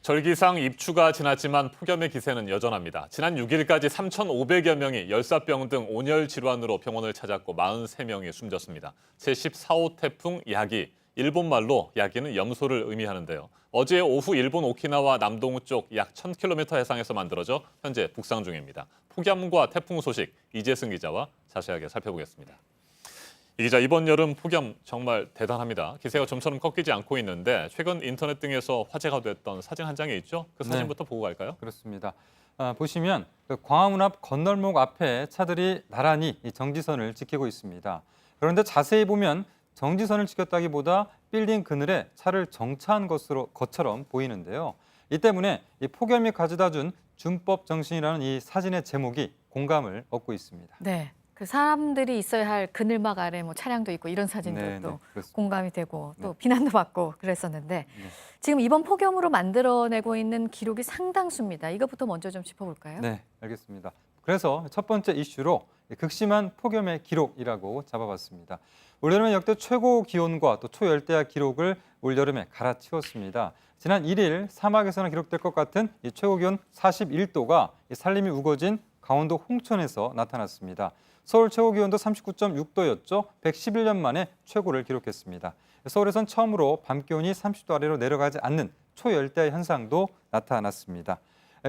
절기상 입추가 지났지만 폭염의 기세는 여전합니다. 지난 6일까지 3,500여 명이 열사병 등 온열 질환으로 병원을 찾았고 43명이 숨졌습니다. 제14호 태풍 야기, 일본말로 야기는 염소를 의미하는데요. 어제 오후 일본 오키나와 남동부 쪽 약 1,000km 해상에서 만들어져 현재 북상 중입니다. 폭염과 태풍 소식 이재승 기자와 자세하게 살펴보겠습니다. 이 기자, 이번 여름 폭염 정말 대단합니다. 기세가 좀처럼 꺾이지 않고 있는데 최근 인터넷 등에서 화제가 됐던 사진 한 장이 있죠? 그 사진부터 보고 갈까요? 그렇습니다. 보시면 그 광화문 앞 건널목 앞에 차들이 나란히 이 정지선을 지키고 있습니다. 그런데 자세히 보면 정지선을 지켰다기보다 빌딩 그늘에 차를 정차한 것처럼 보이는데요. 이 때문에 이 폭염이 가져다 준 준법 정신이라는 이 사진의 제목이 공감을 얻고 있습니다. 네. 그 사람들이 있어야 할 그늘막 아래 뭐 차량도 있고 이런 사진도 네, 또 네, 공감이 되고 또 네. 비난도 받고 그랬었는데 지금 이번 폭염으로 만들어내고 있는 기록이 상당수입니다. 이것부터 먼저 좀 짚어볼까요? 네, 알겠습니다. 그래서 첫 번째 이슈로 극심한 폭염의 기록이라고 잡아봤습니다. 올여름에 역대 최고 기온과 또 초열대야 기록을 올여름에 갈아치웠습니다. 지난 1일 사막에서나 기록될 것 같은 이 최고 기온 41도가 산림이 우거진 강원도 홍천에서 나타났습니다. 서울 최고 기온도 39.6도였죠. 111년 만에 최고를 기록했습니다. 서울에선 처음으로 밤 기온이 30도 아래로 내려가지 않는 초열대 현상도 나타났습니다.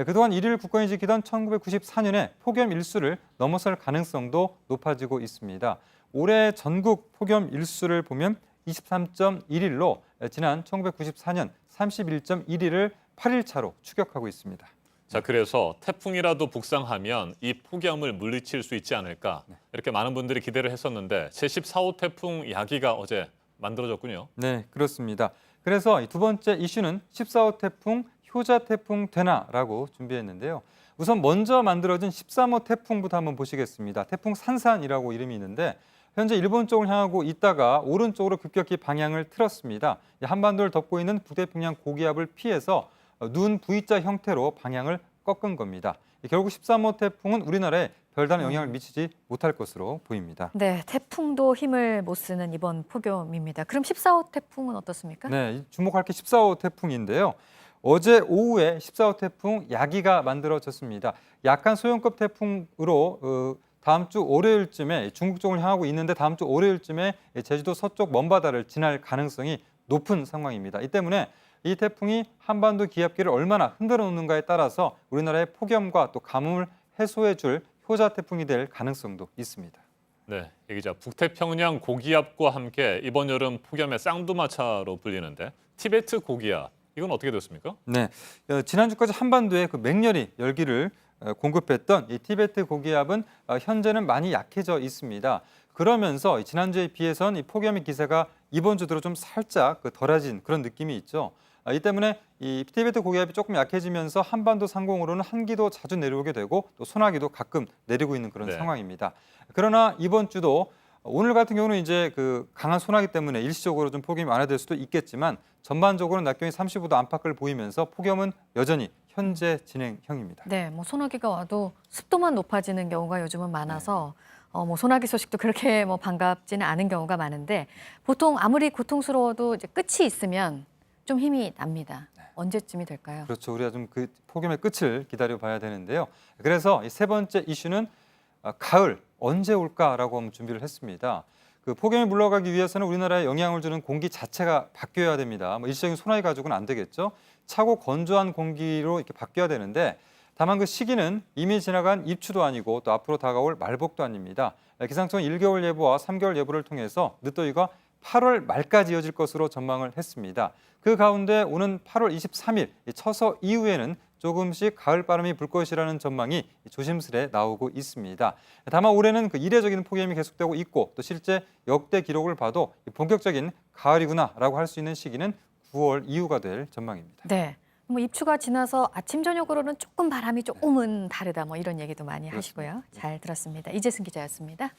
그동안 1위를 굳건히 지키던 1994년에 폭염 일수를 넘어설 가능성도 높아지고 있습니다. 올해 전국 폭염 일수를 보면 23.1일로 지난 1994년 31.1일을 8일 차로 추격하고 있습니다. 자, 그래서 태풍이라도 북상하면 이 폭염을 물리칠 수 있지 않을까 이렇게 많은 분들이 기대를 했었는데 제14호 태풍 야기가 어제 만들어졌군요. 네, 그렇습니다. 그래서 두 번째 이슈는 14호 태풍 효자 태풍 되나라고 준비했는데요. 우선 먼저 만들어진 13호 태풍부터 한번 보시겠습니다. 태풍 산산이라고 이름이 있는데 현재 일본 쪽을 향하고 있다가 오른쪽으로 급격히 방향을 틀었습니다. 한반도를 덮고 있는 북태평양 고기압을 피해서 눈 V자 형태로 방향을 꺾은 겁니다. 결국 13호 태풍은 우리나라에 별다른 영향을 미치지 못할 것으로 보입니다. 네, 태풍도 힘을 못 쓰는 이번 폭염입니다. 그럼 14호 태풍은 어떻습니까? 네, 주목할 게 14호 태풍인데요. 어제 오후에 14호 태풍 야기가 만들어졌습니다. 약한 소형급 태풍으로 다음 주 월요일쯤에 중국 쪽을 향하고 있는데 다음 주 월요일쯤에 제주도 서쪽 먼바다를 지날 가능성이 높은 상황입니다. 이 때문에 이 태풍이 한반도 기압기를 얼마나 흔들어 놓는가에 따라서 우리나라의 폭염과 또 가뭄을 해소해 줄 효자 태풍이 될 가능성도 있습니다. 네, 이 기자, 북태평양 고기압과 함께 이번 여름 폭염의 쌍두마차로 불리는데 티베트 고기압, 이건 어떻게 됐습니까? 네, 지난주까지 한반도에 그 맹렬히 열기를 공급했던 이 티베트 고기압은 현재는 많이 약해져 있습니다. 그러면서 지난주에 비해선 이 폭염의 기세가 이번 주 들어 좀 살짝 덜해진 그런 느낌이 있죠. 이 때문에 이 티베트 고기압이 조금 약해지면서 한반도 상공으로는 한기도 자주 내려오게 되고 또 소나기도 가끔 내리고 있는 그런 상황입니다. 그러나 이번 주도 오늘 같은 경우는 이제 그 강한 소나기 때문에 일시적으로 좀 폭염이 완화될 수도 있겠지만 전반적으로는 낮 기온이 35도 안팎을 보이면서 폭염은 여전히 현재 진행형입니다. 네, 뭐 소나기가 와도 습도만 높아지는 경우가 요즘은 많아서 뭐 소나기 소식도 그렇게 뭐 반갑지는 않은 경우가 많은데 보통 아무리 고통스러워도 이제 끝이 있으면 좀 힘이 납니다. 언제쯤이 될까요? 그렇죠. 우리가 좀 그 폭염의 끝을 기다려봐야 되는데요. 그래서 세 번째 이슈는 가을 언제 올까라고 한번 준비를 했습니다. 그 폭염이 물러가기 위해서는 우리나라에 영향을 주는 공기 자체가 바뀌어야 됩니다. 뭐 일시적인 소나기 가지고는 안 되겠죠. 차고 건조한 공기로 이렇게 바뀌어야 되는데 다만 그 시기는 이미 지나간 입추도 아니고 또 앞으로 다가올 말복도 아닙니다. 기상청은 1개월 예보와 3개월 예보를 통해서 늦더위가 8월 말까지 이어질 것으로 전망을 했습니다. 그 가운데 오는 8월 23일 처서 이후에는 조금씩 가을 바람이 불 것이라는 전망이 조심스레 나오고 있습니다. 다만 올해는 그 이례적인 폭염이 계속되고 있고 또 실제 역대 기록을 봐도 본격적인 가을이구나라고 할 수 있는 시기는 9월 이후가 될 전망입니다. 네. 뭐 입추가 지나서 아침 저녁으로는 조금 바람이 조금은 다르다 뭐 이런 얘기도 많이 하시고요. 잘 들었습니다. 이재승 기자였습니다.